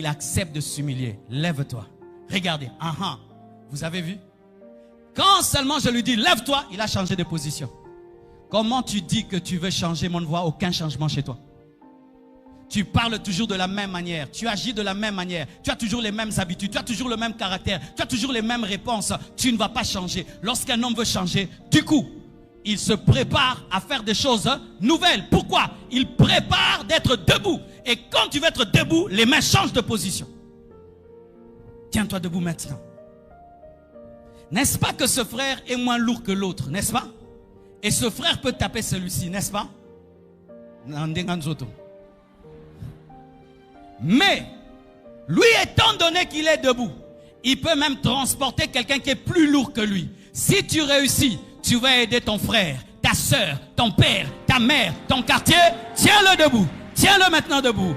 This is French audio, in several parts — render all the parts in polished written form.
Il accepte de s'humilier. Lève-toi. Regardez. Vous avez vu? Quand seulement je lui dis lève-toi, il a changé de position. Comment tu dis que tu veux changer? On ne voit aucun changement chez toi. Tu parles toujours de la même manière. Tu agis de la même manière. Tu as toujours les mêmes habitudes. Tu as toujours le même caractère. Tu as toujours les mêmes réponses. Tu ne vas pas changer. Lorsqu'un homme veut changer, du coup, il se prépare à faire des choses nouvelles. Pourquoi? Il prépare d'être debout. Et quand tu veux être debout, les mains changent de position. Tiens-toi debout maintenant. N'est-ce pas que ce frère est moins lourd que l'autre, n'est-ce pas? Et ce frère peut taper celui-ci, n'est-ce pas? Mais, lui étant donné qu'il est debout, il peut même transporter quelqu'un qui est plus lourd que lui. Si tu réussis, tu vas aider ton frère, ta soeur, ton père, ta mère, ton quartier. Tiens-le debout. Tiens-le maintenant debout.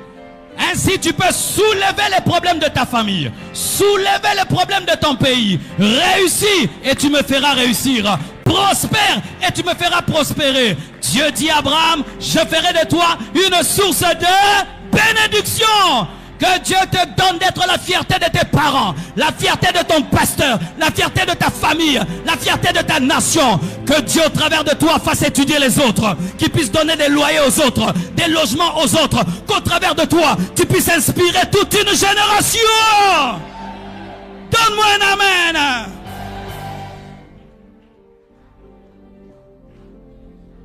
Ainsi, tu peux soulever les problèmes de ta famille. Soulever les problèmes de ton pays. Réussis et tu me feras réussir. Prospère et tu me feras prospérer. Dieu dit à Abraham, je ferai de toi une source de bénédiction. Que Dieu te donne d'être la fierté de tes parents, la fierté de ton pasteur, la fierté de ta famille, la fierté de ta nation. Que Dieu au travers de toi fasse étudier les autres, qu'il puisse donner des loyers aux autres, des logements aux autres. Qu'au travers de toi, tu puisses inspirer toute une génération. Donne-moi un amen.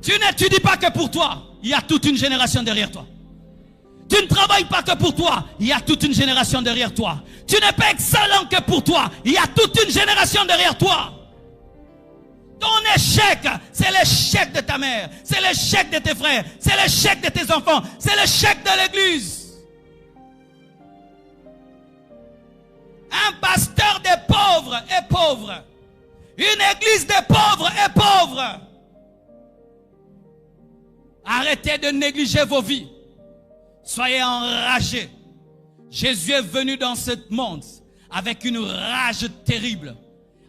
Tu n'étudies pas que pour toi, il y a toute une génération derrière toi. Tu ne travailles pas que pour toi, il y a toute une génération derrière toi. Tu n'es pas excellent que pour toi, il y a toute une génération derrière toi. Ton échec, c'est l'échec de ta mère, c'est l'échec de tes frères, c'est l'échec de tes enfants, c'est l'échec de l'église. Un pasteur des pauvres est pauvre. Une église des pauvres est pauvre. Arrêtez de négliger vos vies. Soyez enragés. Jésus est venu dans ce monde avec une rage terrible.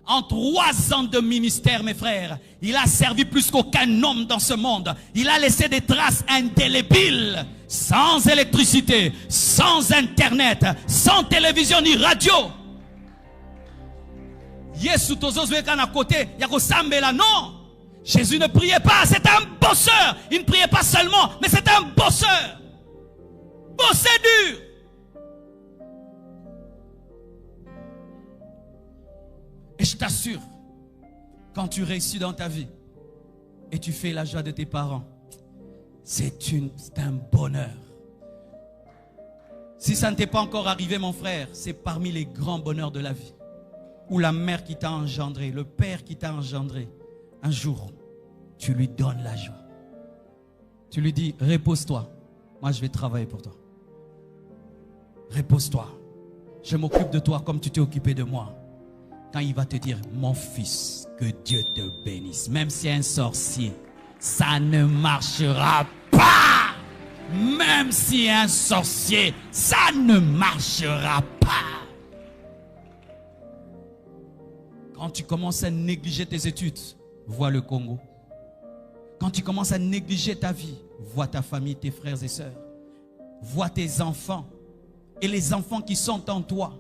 En 3 ans de ministère, mes frères, il a servi plus qu'aucun homme dans ce monde. Il a laissé des traces indélébiles, sans électricité, sans internet, sans télévision ni radio. Yesu tozozoe kana côté, yako sambela non. Jésus ne priait pas, c'est un bosseur. Il ne priait pas seulement, mais c'est un bosseur. Bosser dur. Et je t'assure, quand tu réussis dans ta vie et tu fais la joie de tes parents, c'est un bonheur. Si ça ne t'est pas encore arrivé, mon frère, c'est parmi les grands bonheurs de la vie. Où la mère qui t'a engendré, le père qui t'a engendré, un jour, tu lui donnes la joie. Tu lui dis, repose-toi, moi je vais travailler pour toi. Repose-toi. Je m'occupe de toi comme tu t'es occupé de moi. Quand il va te dire, mon fils, que Dieu te bénisse. Même si un sorcier, ça ne marchera pas. Même si un sorcier, ça ne marchera pas. Quand tu commences à négliger tes études, vois le Congo. Quand tu commences à négliger ta vie, vois ta famille, tes frères et sœurs. Vois tes enfants. Et les enfants qui sont en toi.